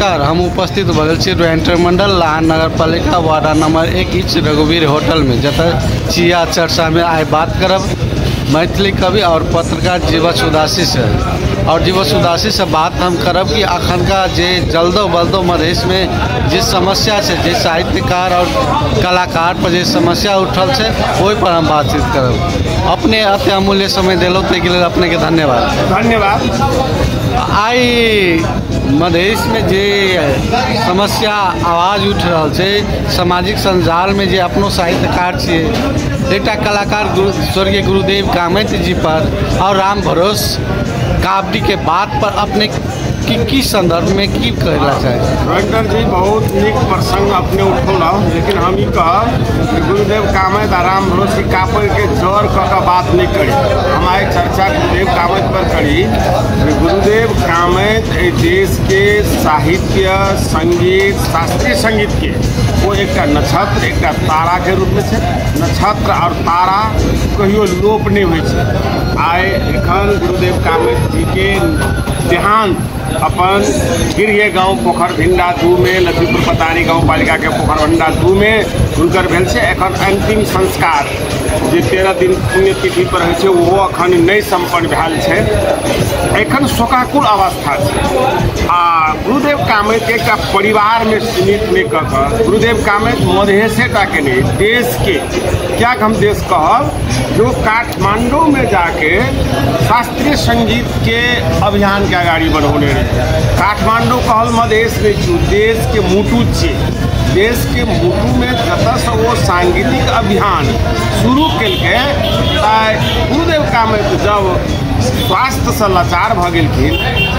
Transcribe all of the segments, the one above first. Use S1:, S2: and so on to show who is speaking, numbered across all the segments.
S1: नमस्कार। हम उपस्थित भगल छी रेंटर मंडल लाहन नगर पालिका वार्ड नंबर 1 रघुवीर होटल में, जतः चिया चर्चा में आए बात करब मैथिली कवि और पत्रकार जीवछ उदासी से। और जीवछ उदासी से बात हम करब कि अखन का जे जल्दो बल्दो मधेश में जिस समस्या से जे साहित्यकार और कलाकार पर जे समस्या उठल से वही पर हम बातचीत करब। अपने अति अमूल्य समय दिलो ताहि लेल अपने के धन्यवाद। आई मधेश में जे समस्या आवाज उठ रहा है, सामाजिक संजाल में जे अपनो साहित्यकार छे, एक कलाकार स्वर्गीय गुरुदेव कामत जी पर और राम भरोस कावड़ी के बात पर अपने की संदर्भ में की कहना चाहिए?
S2: रंजन जी बहुत निक प्रसंग अपने उठौला, लेकिन हम ही कहब कि गुरुदेव कामत और राम भरोस कापर के जोर का बात नहीं करी। हमारी चर्चा गुरुदेव कामत पर करी। गुरुदेव कामत देश के साहित्य, संगीत, शास्त्रीय संगीत के वो एक नक्षत्र, एक तारा के रूप में से नक्षत्र और तारा कहियो लोप नहीं हुई। आए एखन गुरुदेव कामत जी के देहांत अपन गिरिये गाँव पोखर भिंडा 2 में, लखीमपुर पतारी गाँव पालिका के पोखर भिंडा 2 में हुनकर भेल छै। एखन अंतिम संस्कार जे 13 दिन पुण्यतिथि पर होइ छै वो अखन नहीं संपन्न भेल छै। एखन शोकाकुल अवस्था छै। आ गुरुदेव कामत एक परिवार में सीमित नहीं कर गुरुदेव कामत मधेशेटा के नहीं, देश के क्या हम देश कहब, जो काठमांडू में जाके शास्त्रीय संगीत के अभियान के आगाड़ी बढ़ौने रहे। काठमांडू कहल मधेश नहीं छू, देश के मुटु छे। देश के मुटु में जतऽ से वो सांगीतिक अभियान शुरू केलकै, गुरुदेव कामत जब स्वास्थ्य से लाचार भ गेलखिन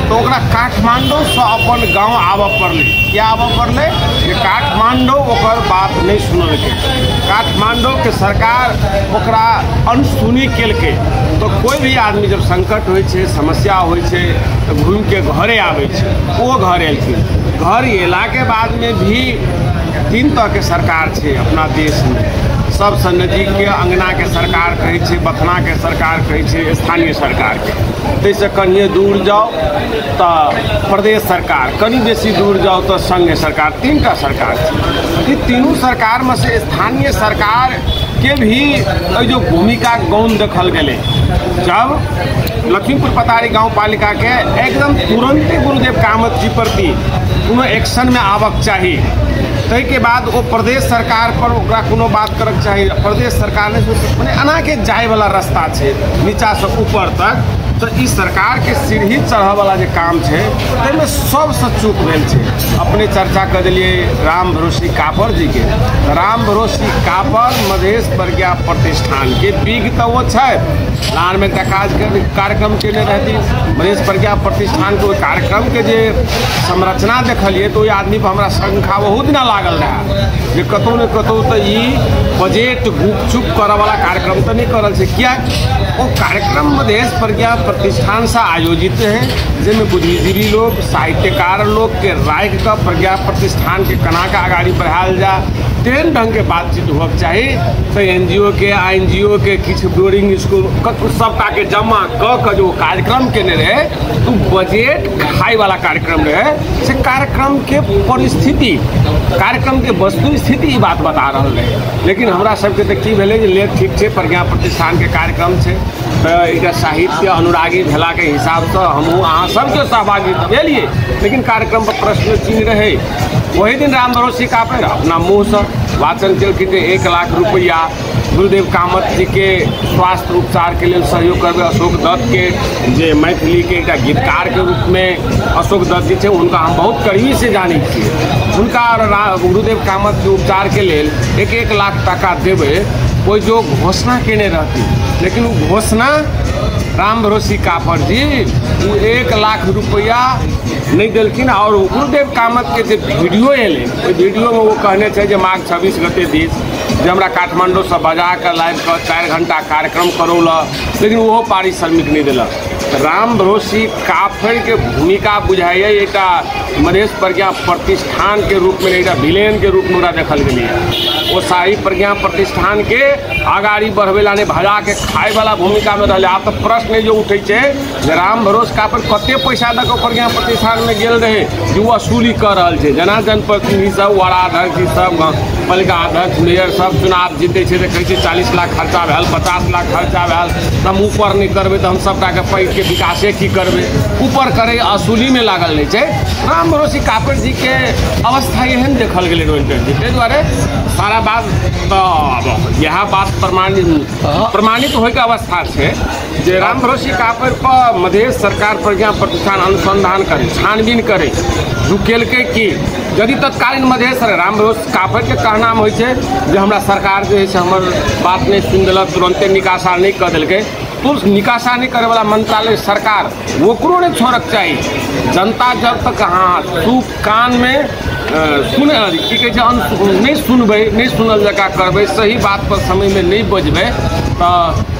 S2: तो ओकरा काठमांडू से अपन गाँव आबऽ पड़लै। क्या आबऽ पड़लै? जे काठमांडू ओकर बात नहीं सुनलकै। काठमांडू के सरकार ओकरा अनसुनी केलकै। तो कोई भी आदमी जब संकट होइ छै, समस्या होइ छै, तो घूम के घरे आबै छै। वो घर एलखिन। घर एला के बाद में भी 3 तरह के सरकार छै अपना देश में। सबसे नजदीक के अंगना के सरकार कहै छै, बथना के सरकार कहै छै, स्थानीय सरकार के। तैसे कनिए दूर जाओ तो प्रदेश सरकार, कनी बेसी दूर जाओ तो संघ सरकार। 3टा सरकार छै। ई तीनों सरकार में से स्थानीय सरकार के भी जो भूमिका गौण देखल गए। जब लखीमपुर पतारी गाँव पालिका के एकदम तुरंत गुरुदेव कामत जी प्रति कोनो एक्शन में आबक चाहिए, तै के बाद वो प्रदेश सरकार पर ओकरा कोनो बात करक चाहिए। प्रदेश सरकार ने मने एना के जाए वाला रास्ता है नीचा से ऊपर तक, तो इस सरकार के सीढ़ी चढ़ वाला जो काम है तैमें सबसे चूक भेल छै। अपने चर्चा कर दिलिए राम भरोसी कापर जी के। राम भरोसी कापर मधेश प्रज्ञा प्रतिष्ठान के बिग तो वो है। लान में कार्यक्रम के रहती मधेश प्रज्ञा प्रतिष्ठान के कार्यक्रम के जे संरचना देखलिए तो आदमी पर हमारा शंखा बहुत ना लागल रहा जे कतौ न कतौ तो बजट गुपचुप करे वाला कार्यक्रम तो नहीं करल छै। क्या वो कार्यक्रम मधेश प्रज्ञा प्रतिष्ठान से आयोजित है, जिसमें बुद्धिजीवी लोग, साहित्यकार लोग के राय का प्रज्ञा प्रतिष्ठान के कना का आगाड़ी बढ़ायल जा, तेन ढंग के बातचीत होक चाहिए। तो NGO के, INGO के किछ बोर्डिंग स्कूल सबका के जमा क जो कार्यक्रम के रहे तो बजट खाई वाला कार्यक्रम रहे से कार्यक्रम के परिस्थिति, कार्यक्रम के वस्तु स्थिति बात बता रहा है। लेकिन हमरा सबके तो की भेलै जे ले ठीक है प्रज्ञा प्रतिष्ठान के कार्यक्रम है तो एक साहित्य अनुरागी भेला के हिसाब से हमहूँ अहाँ सबके सहभागी भेलिए, लेकिन कार्यक्रम पर प्रश्न चिन्ह रहे। वही दिन राम भरोसी कापर अपना मुँह से वाचन केलखिन 1 लाख रुपया गुरुदेव कामत जी के स्वास्थ्य उपचार के लिए सहयोग करबे। अशोक दत्त के जे मैथिली के एक गीतकार के रूप में अशोक दत्त जी थे, उनका हम बहुत करीबी से जानी छिए। उनका गुरुदेव कामत के उपचार के लिए 1-1 लाख टका देवे कोई जो घोषणा केने रहती, लेकिन वो घोषणा राम भरोसी कापर जी 1 लाख रुपया नहीं दिलखिन। और गुरुदेव कामत के जो वीडियो एले वो वीडियो में वो कहने थे जो माघ 26 गते दिन जो हमरा काठमांडू से बजा कर लाइव कर 4 घंटा कार्यक्रम करौल, लेकिन वो पारिश्रमिक नहीं दिलक। राम भरोसी काफर के भूमिका बुझाइए एक मधेश प्रज्ञा प्रतिष्ठान के रूप में एक विलेन के रूप में देखल गई वो शाही प्रज्ञा प्रतिष्ठान के आगाड़ी बढ़वेला ने भजा के खाए वाला भूमिका में रहे। आप तो प्रश्न जो उठे राम भरोस काफर कते पैसा दे प्रज्ञा प्रतिष्ठान में गेल रहे जो वसूली कर रहा है। जना जनप्रतिनिधि सब वार्डाध्यक्ष सब पालिका अध्यक्ष मेयर सब चुनाव जीते तो कहते 40 लाख खर्चा भेल 50 लाख खर्चा भेल हम ऊपर नहीं करबे तो हम सबटा के पैघ के विकासे की करबे ऊपर करे असूली में लागल नहीं है। राम भरोसी काफर जी के अवस्था एहन देखल गए रोहिंटर जी ताहि दुआरे सारा बात तो यह बात प्रमाणित होय के अवस्था है जे राम भरोसी काफर पर मधेश सरकार प्रज्ञा प्रतिष्ठान अनुसंधान करे छानबीन करे रुकेलकै कि यदि तत्कालीन मधेश राम भरोसी काफर के कहना में होय जे हमरा सरकार जो है हमर बात नहीं सुन दिलक तुरंते निकासा नहीं कर दिलकै तो निकासा नहीं करे वाला मंत्रालय सरकार ओकरो नहीं छोड़क चाहिए। जनता जब तक हाँ सूप कान में सुने की कहे नहीं सुनबे नहीं सुनल जका करबे सही बात पर समय में नहीं बजबे तो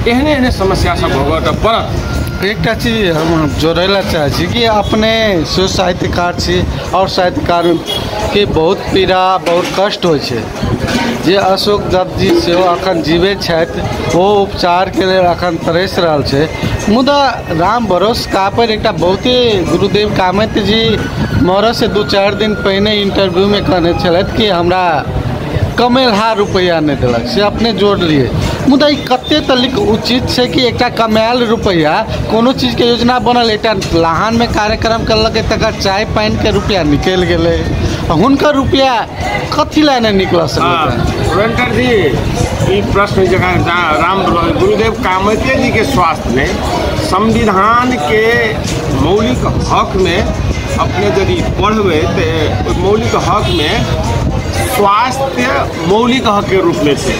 S2: एहने एहने समस्या सब भोगऽ पड़त।
S1: एक चीज हम जोड़ेला चाहे छी कि अपने शिव साहित्यकार छी और साहित्यकार के बहुत पीड़ा बहुत कष्ट होइ छै जे अशोक दत्त जी सेहो अखन जीवे छथि वो उपचार के लिए अखन तरस रहल छै। मुदा राम भरोस काफर एक बहुते गुरुदेव कामत जी मरऽ से 2-4 दिन पहले इंटरव्यू में कहने छलथि कि हमरा कमेलहा रुपया नहीं दिलक से अपने जोड़ लिए। मुदा कते तलिक उचित है कि एक कमायल रुपया कोनो चीज के योजना बनल एक लाहन में कार्यक्रम करलक तक चाय पानी के रुपया निकल गए हुनकर रुपया कथी ला नहीं निकल सकता।
S2: वेंकर जी ये प्रश्न जगह राम गुरुदेव कामते जी के स्वास्थ्य में संविधान के मौलिक हक में अपने यदि पढ़वे तो मौलिक हक में स्वास्थ्य मौलिक हक के रूप में से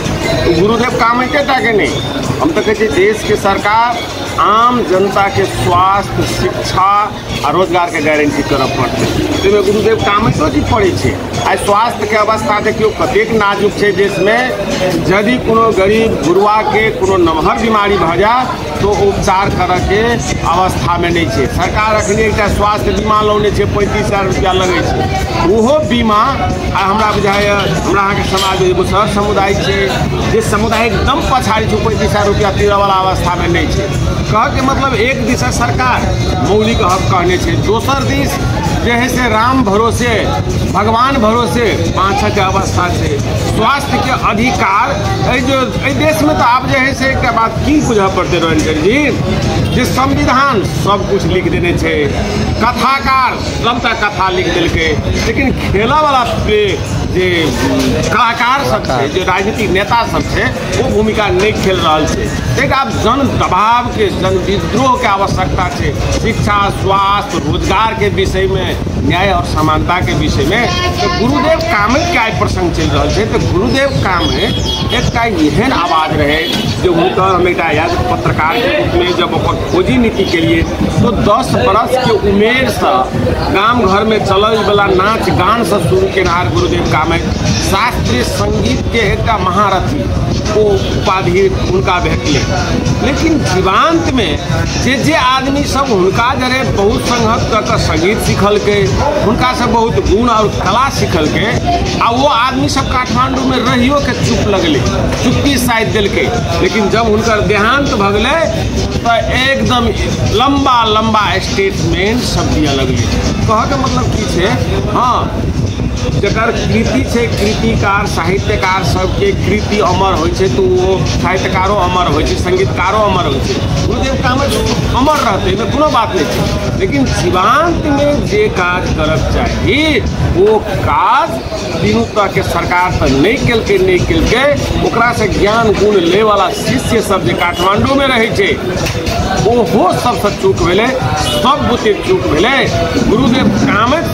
S2: गुरुदेव कामते के नहीं हम तो कहते देश के सरकार आम जनता के स्वास्थ्य शिक्षा और रोजगार के गारंटी करब पड़ते तो गुरुदेव कामतो जी पड़े छे। आई स्वास्थ्य के अवस्था देखियो कतेक नाजुक है देश में यदि कोनो गरीब गुरुआ के कोनो नमहर बीमारी भ जाए तो उपचार करे के अवस्था में नहीं है। सरकार अखनी एक स्वास्थ्य बीमा लौने 35,000 रुपया लगे वो बीमा हमरा बुझाय हमरा के समाज में मुसहर समुदाय है जे समुदाय एकदम पछाड़ी 35,000 रुपया तीरे वाला अवस्था में नहीं है। कह के मतलब एक दिशा सरकार मौलिक हक कहने छे दोसर दिश जे है से राम भरोसे भगवान भरोसे पाँच के अवस्था से स्वास्थ्य के अधिकार जो देश में तो आप जो है से एक बात की बुझा पड़ते रविंदर जी जे संविधान सब कुछ लिख देने छे कथाकार लंबा कथा लिख दिलके लेकिन खेला वाला जे कलाकार सब है जो राजनीतिक नेता सब है वो भूमिका नहीं खेल रहा है। एक आप जन दबाव के जन विद्रोह के आवश्यकता है शिक्षा स्वास्थ्य रोजगार के विषय में न्याय और समानता के विषय में तो गुरुदेव कामत के आई प्रसंग चल रहा है। तो गुरुदेव कामत एक एहन आवाज रहे जो हम एक पत्रकार के रूप में जब खोजी नीति के लिए तो 10 बरस के उमेर से गांव घर में चलल वाला नाच गान से शुरू केनार गुरुदेव कामत शास्त्रीय संगीत के एक महारथी वो उपाधि उनका भेटले लेकिन जीवांत में जे आदमी सब हुनका जरे बहुत संघर्ष कर संगीत सीखल के हुनका से बहुत गुण और कला सीखल के आ वो आदमी सब काठमांडू में रहियो के चुप लगले चुप्पी साइड दिल के लेकिन जब उनकर देहांत भगले तो एकदम लंबा लंबा स्टेटमेंट सब दिया लगले। कह के मतलब की छे हाँ जकर कृति है कृतिकार साहित्यकार सबके कृति अमर हो तो वो साहित्यकारों अमर हो संगीतकारों अमर हो गुरुदेव कामत अमर रहते में कोनो बात नहीं है लेकिन जीवांत में जे काज करब चाहिए वो काज तीनों तरह के सरकार तो नहीं केलके ओकरा से ज्ञान गुण ले वाला शिष्य सब जे काठमांडू में रहे छे वो सबसे चूक भेले सब बुते चूक भेले। गुरुदेव कामत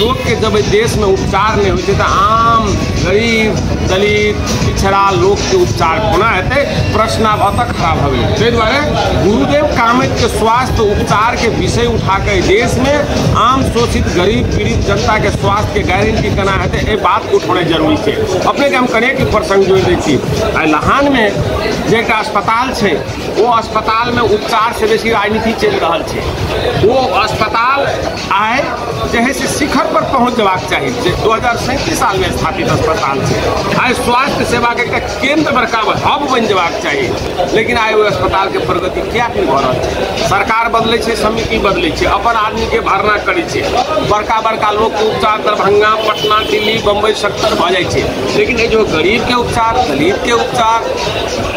S2: लोग के जब देश में उपचार नहीं होते तो आम गरीब दलित पिछड़ा लोग के उपचार कोना हेतै, प्रश्नावतक खराब हो गए। ताहि दुआरे गुरुदेव कामैत के स्वास्थ्य उपचार के विषय उठा के देश में आम शोषित गरीब पीड़ित जनता के स्वास्थ्य के गारंटी केना हेतै, ए बात को उठौने जरूरी है। अपने के हम कनेक प्रसंग जोड़ दै छी। लहान में जे एकटा अस्पताल है, वो अस्पताल में उपचार से बेसी राजनीति चल रहा है। वो अस्पताल आए जहे से शिखर पर पहुंच जबाक चाहिए। 2037 साल में स्थापित अस्पताल है, आए स्वास्थ्य सेवा के केंद्र बड़का हब बन जबाक चाहिए। लेकिन आए वो अस्पताल के प्रगति क्या नहीं भ रहा है। सरकार बदले छै, समिति बदले छै, अपन आदमी के भरना करे छै, बड़का बड़का लोग के उपचार दरभंगा पटना दिल्ली बम्बई सेक्टर भ जाए छै। लेकिन ये जो गरीब के उपचार दलित के उपचार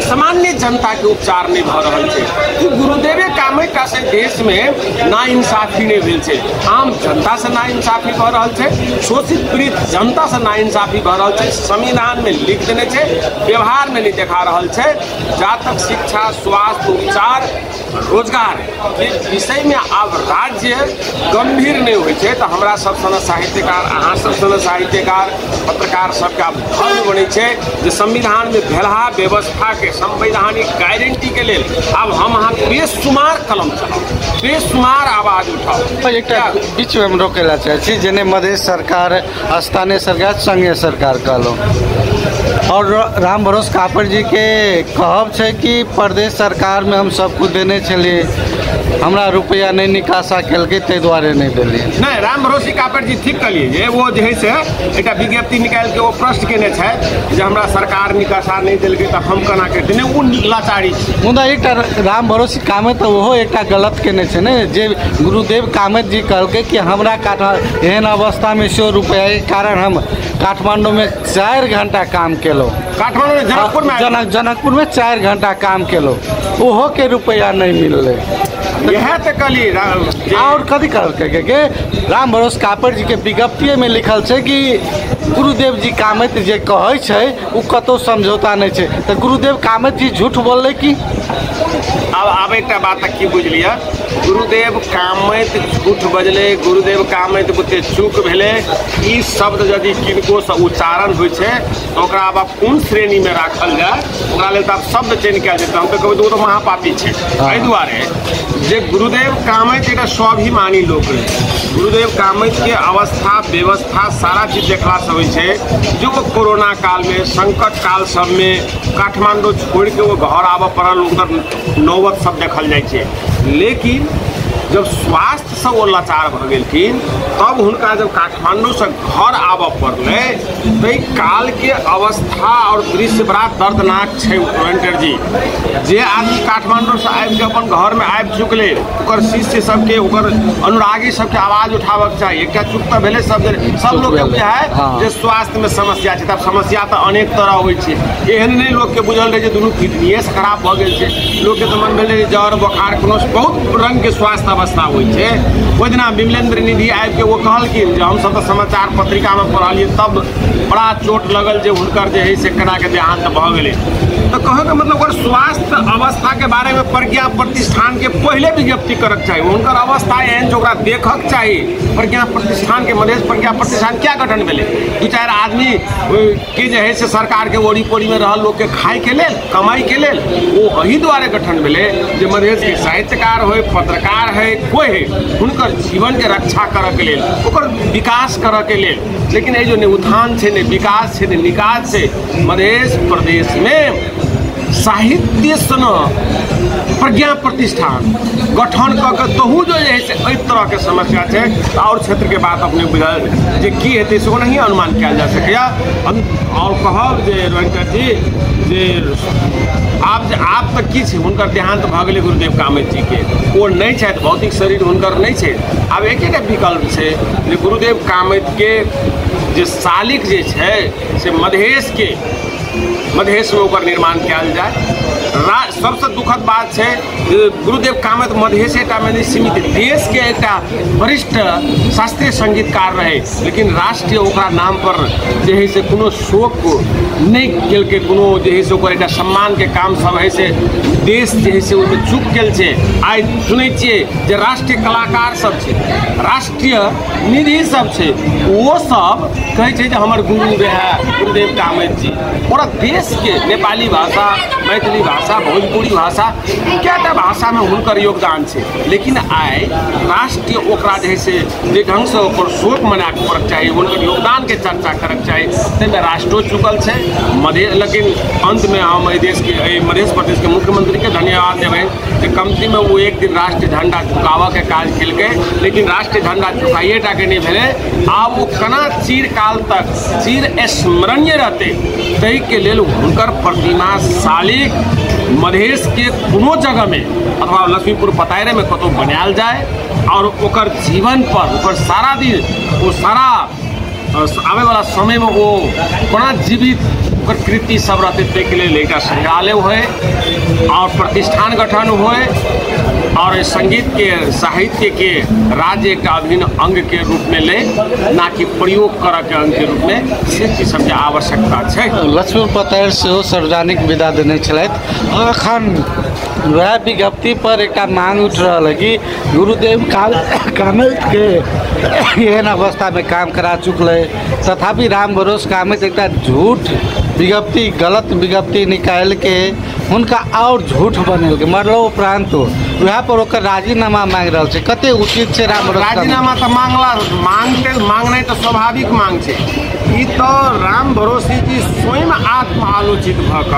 S2: सामान्य जनता के उपचार नहीं भ रहा है। गुरुदेवे कामैत से देश में नाइंसाफी नहीं भेल छै, आम जनता से नाइंसाफी भ रहा है, शोषित पीड़ित जनता से नाइंसाफी भ रहा है। संविधान में लिख देने छै, व्यवहार में नहीं देखा रहा है। जहाँ तक शिक्षा स्वास्थ्य उपचार रोजगार के विषय में अब राज्य गंभीर नहीं हुई है तो हमारा सब सन साहित्यकार अहाँ सब सन साहित्यकार पत्रकार सबके अब धर्म बने जे संविधान में भेलहा व्यवस्था के संवैधानिक गारंटी के लिए अब हम अहाँ बेशुमार कलम चलाओ, बेशुमार आवाज उठाओ।
S1: एक बीच में हम रोकेला चाहे जेने मध्य सरकार स्थानीय सरकार संघीय सरकार कहलो और राम भरोसे कापड़ जी के कहब है कि प्रदेश सरकार में हम सब कुछ देने चलिए, हमरा रुपया नहीं निकासा कल ते द्वारे नहीं दिलिए।
S2: नहीं, राम भरोसे कापड़ जी ठीक कलिए, वो जो है से एक विज्ञप्ति निकाल के वो प्रश्न केने छै जे हमरा सरकार निकासा नहीं दिलके तो हम केना के देने, वो लाचारी
S1: मुदा एक राम भरोसे कामैत तो वो एक गलत केने छै ने जे गुरुदेव कामैत जी कहलके कि हमरा एहन अवस्था में 100 रुपया के कारण हम काठमांडू में 4 घंटा काम केलो,
S2: काठमांडू में
S1: जनकपुर में 4 घंटा काम केलो, ओहो के रुपया नहीं मिलले।
S2: यह तो कली
S1: और कथी कहलकै के राम भरोसे कापड़ जी के विज्ञप्ति में लिखल है कि गुरुदेव जी कामैत जे कहै छै उ कतो समझौता नहीं छै, तो गुरुदेव कामैत जी झूठ बोलले कि
S2: अब एक बात की बुझलिए, गुरुदेव कामैत झूठ बजले, गुरुदेव कामैत बुते चूक भेले, ई शब्द यदि किनको से उच्चारण होइ छै तो ओकरा अब कोन श्रेणी में राखल जाए, ओकरा लेल तो शब्द चेंज कयल जेतै। हम तो कहबै तो महापापी छै। एहि दुआरे जे गुरुदेव कामैत एक स्वाभिमानी लोग रहे, गुरुदेव कामैत के अवस्था व्यवस्था सारा चीज देखला से होइ छै। जो वो कोरोना काल में संकट काल सब में काठमांडू छोड़ के वो घर आबऽ पड़ल, उनकर नौबत सब देखल जाए छै। लेकिन जब स्वास्थ्य से वो लाचार भ गेलखिन तब हुनका जब काठमांडू से घर आबऽ पड़ले तो काल के अवस्था और दृश्य बड़ा दर्दनाक छै। वेंटर जी जे आदमी काठमांडू से आबि के अपन घर में आबि चुकले, ओकर शिष्य सबके ओकर अनुरागी सबके आवाज उठाबक चाहिए। क्या चुप तो भेले सब लोग के है जे स्वास्थ्य में समस्या छै, तब समस्या तो अनेक तरह होइ छै। एहन नहीं लोग के बुझल रहे जे दुनू किडनिये से खराब भ गेल छै, लोग के तो मन भेले जर बोखार कोनो बहुत रंग के स्वास्थ्य अवस्था होइ छै। ओहि दिना विमलेंद्र निधि आबि के वो कहलखिन जे हम सब तो समाचार पत्रिका में पढ़लिए तब बड़ा चोट लगल जे हुनकर जे है से केना के देहांत भ गेलै। तो कहे के मतलब ओकर स्वास्थ्य अवस्था के बारे में प्रज्ञा प्रतिष्ठान के पहले विज्ञप्ति करक चाहिए, उनकर अवस्था एहन जो ओकरा देखक चाहिए। प्रज्ञा प्रतिष्ठान के मधेश प्रज्ञा प्रतिष्ठान क्या गठन भेलै, 2-4 आदमी के जे है से सरकार के ओरी पोरी में रहल लोग के खाए के लेल कमाई के लेल, वो वही द्वारे गठन भेलै जे मधेश के साहित्यकार हो पत्रकार है कोई है हुनकर जीवन के रक्षा करऽ के लेल, ओकर विकास करऽ के लेल। लेकिन ये जो उत्थान छै ने विकास छै ने निकास छै, मधेश प्रदेश में साहित्य सन प्रज्ञा प्रतिष्ठान गठन क तहू जो है से एहि तरह के समस्या है। और क्षेत्र के बात अपने बुझल जे की हेतै से नहीं अनुमान किया जा सकैया। और कहब जे वेंकट जी जे आप तक की छै हुनकर देहांत भ गेलै गुरुदेव कामैत जी के, वो नहीं छथि, भौतिक शरीर हुनकर नहीं छै। आब एकेटा विकल्प छै जे गुरुदेव कामैत के जे शालिक जे छै से मधेश में ओकर निर्माण कयल जाए। सबसे दुखद बात है गुरुदेव कामत मधेसेटा में नहीं सीमित देश के एक वरिष्ठ शास्त्रीय संगीतकार रहे, लेकिन राष्ट्रीय ओकरा नाम पर जे है से कोनो शोक नहीं केल के, कोनो जे है से ओकर एक सम्मान के काम सब है से देश जे है से ओहिमे चूक गेल छै। आइ सुनै छियै जे राष्ट्रीय कलाकार सब छै, राष्ट्रीय निधि सब छै, वो सब कहै छै जे हमर गुरु रहे गुरुदेव कामत जी। पूरा देश के नेपाली भाषा, मैथिली भाषा, भोजपुरी भाषा क्या भाषा में हुनकर योगदान है, लेकिन आइ राष्ट्रीय ओकरा जे है से जे ढंग से ओकर शोक मनाक पड़क चाहिए, हुनकर योगदान के चर्चा करक चाहिए, ताहिमे राष्ट्रो चुकल है मध्य। लेकिन अंत में हम देश के मध्य प्रदेश के मुख्यमंत्री के धन्यवाद देवें कि कमती में वो एक दिन राष्ट्रीय झंडा झुकाव के काज केलकै, लेकिन राष्ट्रीय झंडा झुकाइए टा के नहीं भेले। आब वो कना चिरकाल तक चिर स्मरणीय रहते, ताहि के लेल हुनकर प्रतिमा सालिक मधेश के कोनो जगह में अथवा लक्ष्मीपुर पतायरे में कतौ बनायल जाए और ओकर जीवन पर ओकर सारा दिन वो सारा आवे वाला समय में वो कोना जीवित ओकर कृति सब रहते, ताहि लेल एक संग्रहालय होए और प्रतिष्ठान गठन होए और संगीत के साहित्य के राज्य एक अभिन्न अंग के रूप में ले, ना कि प्रयोग कर के अंग के रूप में, से चीज सबके आवश्यकता है।
S1: लक्ष्मीपुर पतायर से सार्वजनिक विदा देने छलथि। अखन वह विज्ञप्ति पर एक मांग उठ रहा है कि गुरुदेव कामत के एहन अवस्था में काम करा चुकल, तथापि राम भरोस कामत एक झूठ विज्ञप्ति, गलत विज्ञप्ति निकाल के उनका और झूठ बनल के मरलो उपरांत वह पर ओकर राजीनामा मांग रहा है। कते उचित है राम भरोस
S2: राजीनामा तो मांगना तो स्वाभाविक मांग है। ई तो राम भरोसी जी स्वयं आत्म आलोचित भऽ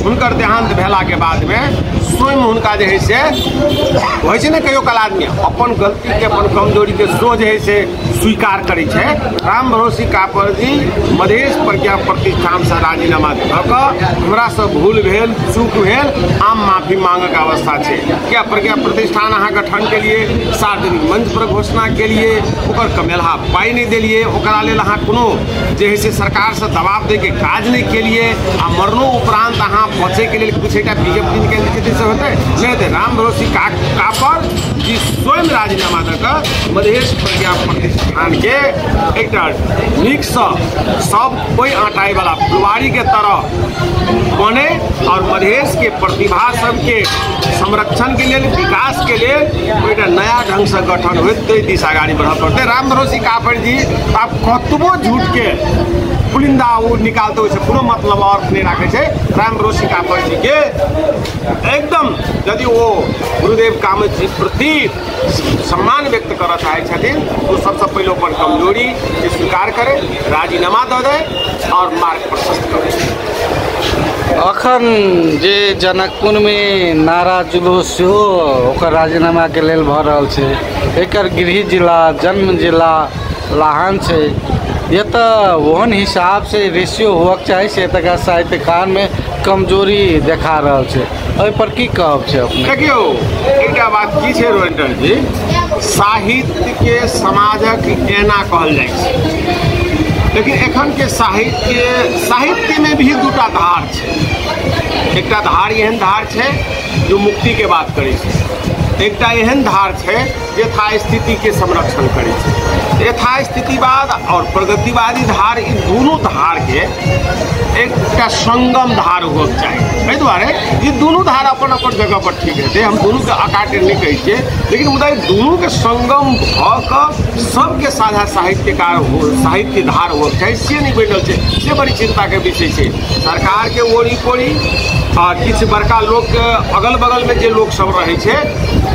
S2: हुनकर देहांत भेला के बाद में स्वयं हुनका जे है से होइ छै ने, कहियो काल आदमी अपन गलती के अपन कमजोरी के सो जे है से स्वीकार करै छै। राम भरोसी कापर जी मधेश प्रज्ञा प्रतिष्ठान से राजीनामा दऽ कऽ हमरा से भूल भेल चूक भेल आम माफी मांगक अवस्था छै। क्या प्रज्ञा प्रतिष्ठान अहाँ गठन के लिए सार्वजनिक मंच पर घोषणा के लिए ओकर कमेलहा पाई नहीं दिलिए, ओकरा लेल अहाँ कोनो जे है से सरकार से दबाव दे के काज नहीं के लिए आ मरनो उपरांत अहाँ बचे के लिए कुछ एक विज्ञप्ति निकल से होते नहीं। राम भरोसी कापर जी स्वयं राजीनामा दऽ मधेश प्रज्ञा प्रतिष्ठान के एक नीक सब कोई आटाई वाला फुलवारी के तरह बने और मधेश के प्रतिभा सबके संरक्षण के लिए, विकास के लिए एक नया ढंग से गठन हो दिशा आगाड़ी बढ़ पड़ते। राम भरोसी कापर जी आप कतबो झूठ के पुलिंदा वो निकालते हुए कोनो मतलब अर्थ नहीं रखे छे। राम भरोसी कापर जी के एकदम यदि वो गुरुदेव कामत जी प्रति सम्मान व्यक्त करना चाहे तो सबसे पहले अपन कमजोरी स्वीकार करे, राजीनामा दे दे और मार्ग प्रशस्त करे।
S1: अखन जे जनकपुर में नारा जुलूस हो ओकर राजीनामा के लेल भऽ रहल छै, एकर गृह जिला जन्म जिला लाहन छै, ये तो ओहन हिसाब से रेशियो होक चाहे से तक साहित्यकार में कमजोरी देखा रहा है। ओहि पर की कहब छै अपने?
S2: देखियो एक बात की छै रोहिंटन जी, साहित्य के समाजक एना कहल जाय छै, लेकिन एखन के साहित्य में भी दूटा धार छै। एकटा धार एहन धार छै जो मुक्ति के बात करे छै, एकटा एहन धार छै यथास्थिति के संरक्षण करे छै। यथास्थितिवाद और प्रगतिवादी धार, इन दोनों धार के एक संगम धार हो चाहिए। एहि दुआरे ये दोनों धार अपन अपन जगह पर ठीक रहते, हम दोनों के अकाटे नहीं कहे छिए, लेकिन मुदा दोनों के संगम भऽ सबके साझा साहित्यकार हो, साहित्य धार हो चाहिए, से नहीं बैठल छै, से बड़ी चिंता के विषय छै। सरकार के ओरी पोरी किछु बड़का लोग अगल बगल में जे लोग सब रहे छै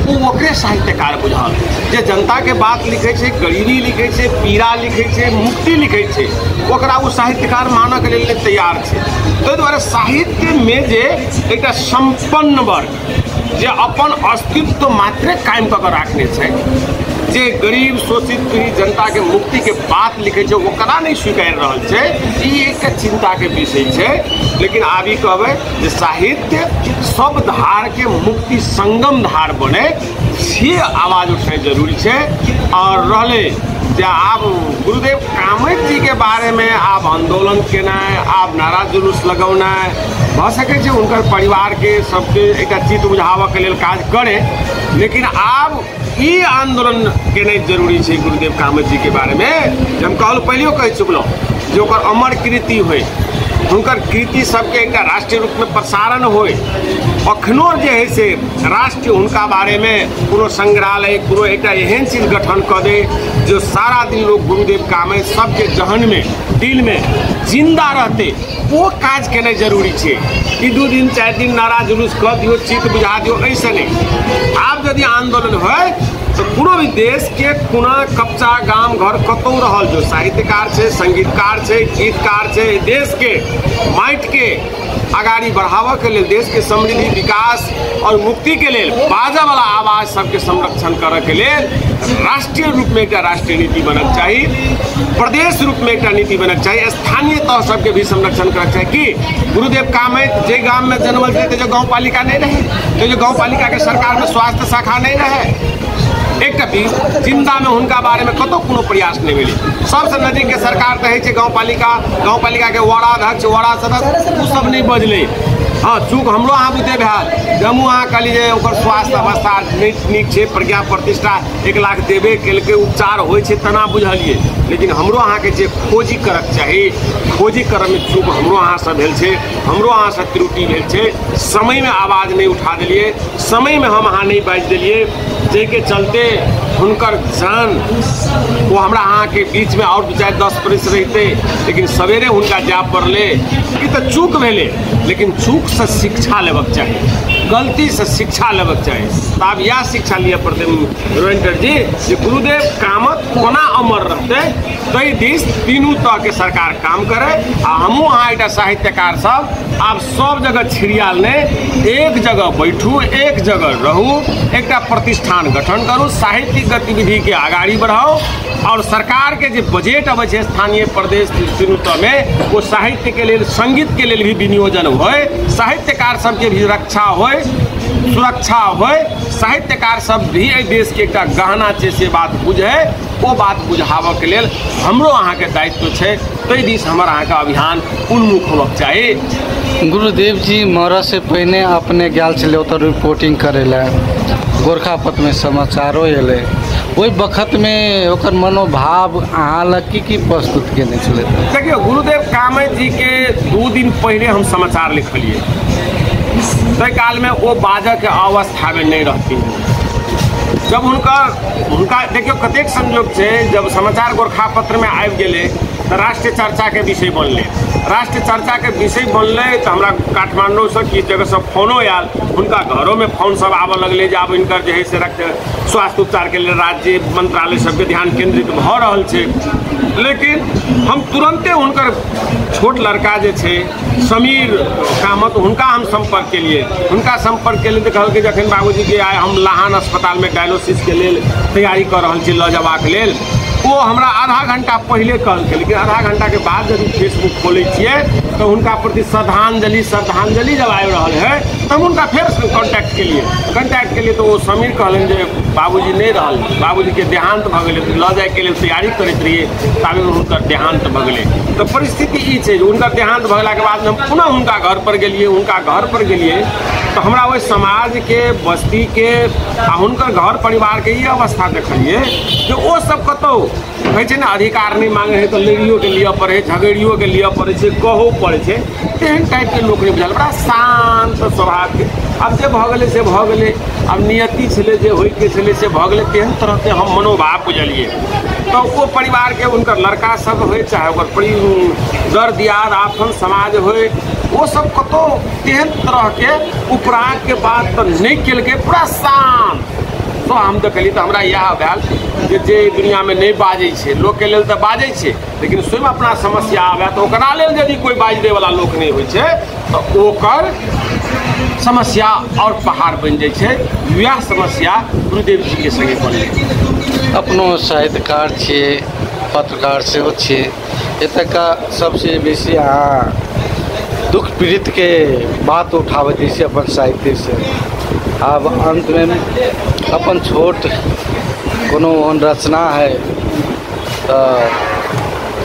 S2: वो ओकरे साहित्यकार बुझल, जे जनता के बात लिखे छै, गरीबी लिखे छै, पीड़ा लिखे छै, मुक्ति लिखे छै, ओकरा वो साहित्यकार मानक के लिए तैयार छै। ताहि दुआरे साहित्य में जे एक संपन्न वर्ग जे अपन अस्तित्व मात्रे कायम कऽ के राखने छै, जे गरीब शोषित पीड़ित जनता के मुक्ति के बात लिखे छै ओकरा नहीं स्वीकार रहल छै, ई एक चिंता के विषय छै। लेकिन आबी कहबै जे साहित्य सब धार के मुक्ति संगम धार बने, से आवाज उठनाइ जरूरी छै। और रहले आप गुरुदेव कामत जी के बारे में आप आंदोलन केना है, आप नारा जुलूस लगौना है, भ सके छै उनकर परिवार के सबके एक चित्त बुझावे के लिए काज करे, लेकिन आप ई आंदोलन केनाइ जरूरी है गुरुदेव कामत जी के बारे में। हम कहल पहले कह चुकल जो अमर कृति हो, हुनकर कृति सबके एक राष्ट्रीय रूप में प्रसारण होए, अखनो जे है से राष्ट्र उनका बारे में कोनो संग्रहालय कोनो एक एहन चीज गठन कर दे जो सारा दिन लोग गुरुदेव कामत सबके जहन में दिल में जिंदा रहते, वो काज केना जरूरी है। कि 2 दिन 4 दिन नारा जुलूस कर दियो, चित्त बुझा दियो, ऐसे नहीं। आप यदि आंदोलन है तो कोनो भी देश के कोना कच्चा गांव घर कतौ रहल जो साहित्यकार छे, संगीतकार छे, गीतकार छे, देश के माटि के आगाड़ी बढ़ावा के लिए, देश के समृद्धि विकास और मुक्ति के लिए बाजा वाला आवाज सबके संरक्षण करे के लिए राष्ट्रीय रूप में एक राष्ट्रीय नीति बनक चाहिए, प्रदेश रूप में एक नीति बनक चाहिए, स्थानीय तह सबके भी संरक्षण करक चाहिए। कि गुरुदेव कामत जे गांव में जन्मल थे जो गाँव पालिका नहीं रहे, जो गाँव पालिका के सरकार में स्वास्थ्य शाखा नहीं रहे, एक भी जिंदा में उनका बारे में कतो कोनो प्रयास नहीं मिली। सबसे नजदीक के सरकार तो है गाँव पालिका के वार्ड अध्यक्ष, वार्ड सदस्य, वो सब नहीं बजले। हाँ, चूक हमरो अहाँ बुते भेल, जमू अहाँ कहली जे ओकर स्वास्थ्य अवस्था नीक छै, प्रज्ञा प्रतिष्ठा 1 लाख देबे केलकै, उपचार होइ छै तना बुझलिए, लेकिन हमरो अहाँ के जे खोजी करक चाही, खोजी करऽ में चूक हमरो अहाँ से भेल छै, हमरो अहाँ से त्रुटि भेल छै, समय में आवाज नहीं उठा दिलिए, समय में हम अहाँ नहीं बाजि दिलिए, जेके चलते हुनकर जान वो हमरा अहाँ के बीच में और 10 बरिस रहते, लेकिन सवेरे हुनका जा पड़ले। ई तो चूक भेले, लेकिन चूक से शिक्षा लेबक चाहिए, गलती से शिक्षा लेबक चाहिए। तो आप यह शिक्षा लिए पड़ते रविंदर जी जे गुरुदेव कामत कोना अमर रहते, कई दिस तीनों तह के सरकार काम करे, आ हमू अहाँ एक साहित्यकार सब आप सब जगह छिड़ियाल ने एक जगह बैठू, एक जगह रहू, एक प्रतिष्ठान गठन करू, साहित्यिक गतिविधि के आगाड़ी बढ़ाओ, और सरकार के जो बजट अब है स्थानीय प्रदेश तीनों तह में वो साहित्य के लिए, संगीत के लिए भी विनियोजन होए, साहित्यकार सबके भी रक्षा होए, सुरक्षा होए, साहित्यकार सब भी देश के एक गहना छै से बात बुझे, वो बात बुझाव के लिए हमरो अहाँ के दायित्व है, ताहि दिस हमर अहाँ का अभियान उन्मुख होबक चाहिए।
S1: गुरुदेव जी मरऽ से पहले अपने गैल चले तो रिपोर्टिंग करे ला, गोरखापत्र में समाचारो एले, वही वक्त में ओकर मनोभाव अहाँ लग की प्रस्तुत केने छले।
S2: देखियो गुरुदेव कामत जी के 2 दिन पहले हम समाचार लिखलिए, तय काल में वो बाजऽ के अवस्था में नहीं रहती। जब उनका देखियो कतेक संयोग से जब समाचार गोरखापत्र में आबि गेले तो राष्ट्रीय चर्चा के विषय बनले, राष्ट्रीय चर्चा के विषय बनले तो हमरा काठमांडू से किस जगह से फोनो आयल, उनका घरों में फोन सब आबऽ लगले जे आब इनकर जे है से रक्त स्वास्थ्य उपचार के लिए राज्य मंत्रालय सबके ध्यान केंद्रित भ रहल छै। लेकिन हम तुरंते उनकर छोट लड़का जे छै समीर कामत, उनका हम संपर्क के लिए तो कहल कि जखन बाबूजी के आए हम लाहन अस्पताल में डायलिसिस के लिए तैयारी कर रहल छी ल जबाक लेल, वो हमरा आधा घंटा पहले कहल, लेकिन आधा घंटा के बाद जब फेसबुक खोले छिए तो उनका प्रति श्रद्धांजलि जब आबि रहल है तो हम उनका फिर कांटेक्ट के लिए तो वो समीर कहलन जे बाबूजी नहीं रहल, बाबूजी के देहांत भ गेलै, ल जाए के लिए तैयारी करैत रहिए, ताबे उनकर देहांत भ गेलै। तो परिस्थिति ई छै, उनकर देहांत भगला के बाद हम पुनः उनका घर पर गेलिए, तो हमरा वो समाज के बस्ती के आ हुनकर घर परिवार के ये अवस्था देखलिए जो वो सब कतौ कहै छै ना अधिकार नहीं मांगे है तो लड़ियो के लिए पड़े, झगड़ियो के लिए पड़े छै, कहो पड़े छै, तेहन टाइप के लोग नहीं बुझल, बड़ा शांत स्वभाव के। अब जे भ गेलै से भ गेलै, अब नियति छलै जे होइ के छलै से भ गेलै, तेहन तरह के हम मनोभाव बुझलिए। तो वो परिवार के उनकर लड़का सब हो चाहे ओकर दर दियाद आपन समाज हो, वो सब कतो तेहन तरह के उपराग के बात तो नहीं केलकै, पूरा शांत। तो हम तो कहली तो हमरा यह भेल जे दुनिया में नहीं बाजै छै, लोग के लेल तो बाजै छै, लेकिन स्वयं अपना समस्या आवे तो ओकरा लेल यदि कोई बाज दे वाला लोक नहीं होइ छै तो ओकर समस्या और पहाड़ बन जाइ छै। वह समस्या गुरुदेव जी के संगे बनलै।
S1: अपनो साहित्यकार छियै, पत्रकार सेहो छियै, एतका सबसे बेसी अहाँ दुख पीड़ित के बात उठाबैत छी अपन साहित्य से। अब अंत में अपन छोट कोनो रचना है तो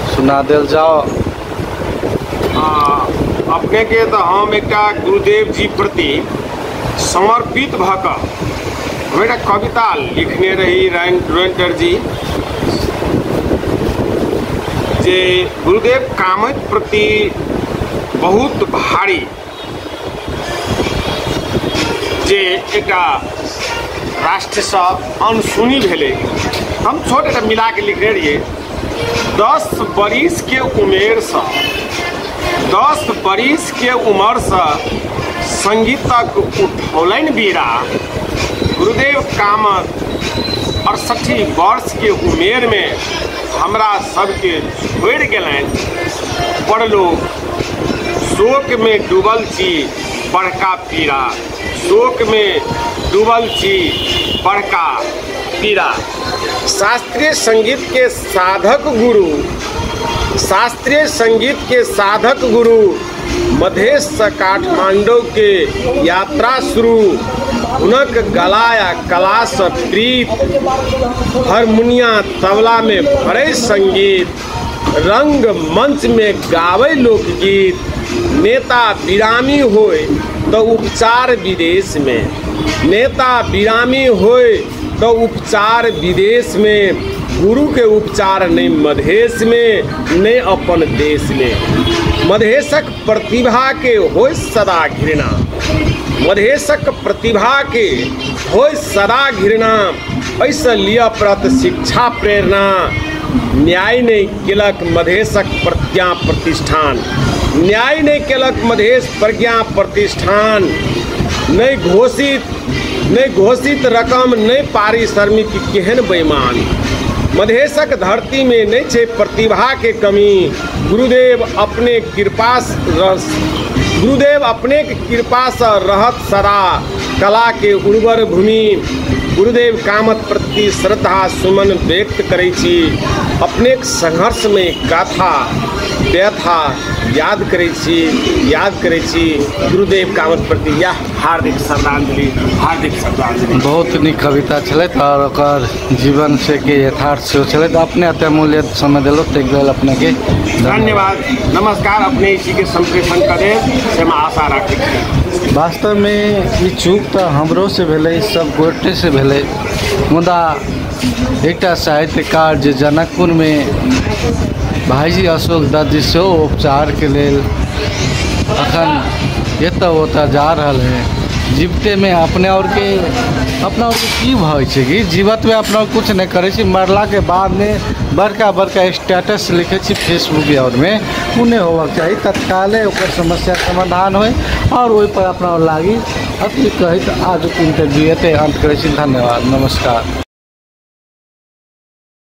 S1: सुना दिल जाओ।
S2: अपने के तो हम एक गुरुदेव जी प्रति समर्पित भक हम एक कविता लिखने रही रविंद्र जी जे गुरुदेव कामत प्रति बहुत भारी जे एक राष्ट्र से अनसुनी भेले। हम छोटे मिला के लिखने रहिए 10 बरिस के उमेर से 10 बरिस के उम्र से संगीतक उठौलन बीरा गुरुदेव कामत 68 वर्ष के उमेर में हमरा सबके छोड़ गए। बड़ लोग शोक में डूबल छी बड़का पीरा, शोक में डूबल छी बड़का पीरा। शास्त्रीय संगीत के साधक गुरु, शास्त्रीय संगीत के साधक गुरु मधेश से काठमांडू के यात्रा शुरू। उनक गलाया कला से प्रीत, हारमोनिया तबला में भरे संगीत, रंग मंच में गावे लोकगीत। नेता विरामी होए तो उपचार विदेश में, नेता विरामी होए तो उपचार विदेश में। गुरु के उपचार नहीं मधेश में नहीं अपन देश में। मधेशक प्रतिभा के होय सदा घृणा, मधेशक प्रतिभा के होय सदा घृणा। ऐसा लिया प्रत शिक्षा प्रेरणा, न्याय नहीं केलक मधेशक प्रज्ञा प्रतिष्ठान, न्याय नहीं केलक मधेश प्रज्ञा प्रतिष्ठान। नहीं घोषित रकम नहीं पारिश्रमिक केहन बेईमान। मधेशक धरती में नहीं छे प्रतिभा के कमी। गुरुदेव अपने कृपा से रहत सदा कला के उर्वर भूमि। गुरुदेव कामत प्रति श्रद्धा सुमन व्यक्त करै छी। अपने संघर्ष में गाथा व्यथा याद करै छी। गुरुदेव कामत प्रति यह हार्दिक श्रद्धांजलि, हार्दिक श्रद्धांजलि।
S1: बहुत नीक कविता छलै और ओकर जीवन से के यथार्थ से छलै। तो अपने अत्यमूल्य समय दिलो ताहि लेल अपने के
S2: धन्यवाद। नमस्कार। अपने इसी के संप्रेषण करे से मैं आशा रखै छी।
S1: वास्तव में ये चूक तो हमरो से भेलै, सब गोटे से भेलै। मुदा एकटा साहित्यकार जे जनकपुर में भाईजी अशोक दत्त जी से उपचार के लेल अखन एतऽ ओतऽ जा रहल है। जीवते में अपना और के की भय छै कि जीवत में अपना कुछ नहीं करे छी, मरला के बाद में बड़का बड़का स्टेटस लिखे छी फेसबुक और में उ नहीं होबक चाहिए। तत्काले ओकर समस्या समाधान होए और ओहि पर अपना लागी अति कहित आज इंटरव्यू एते अंत करे छी। धन्यवाद, नमस्कार।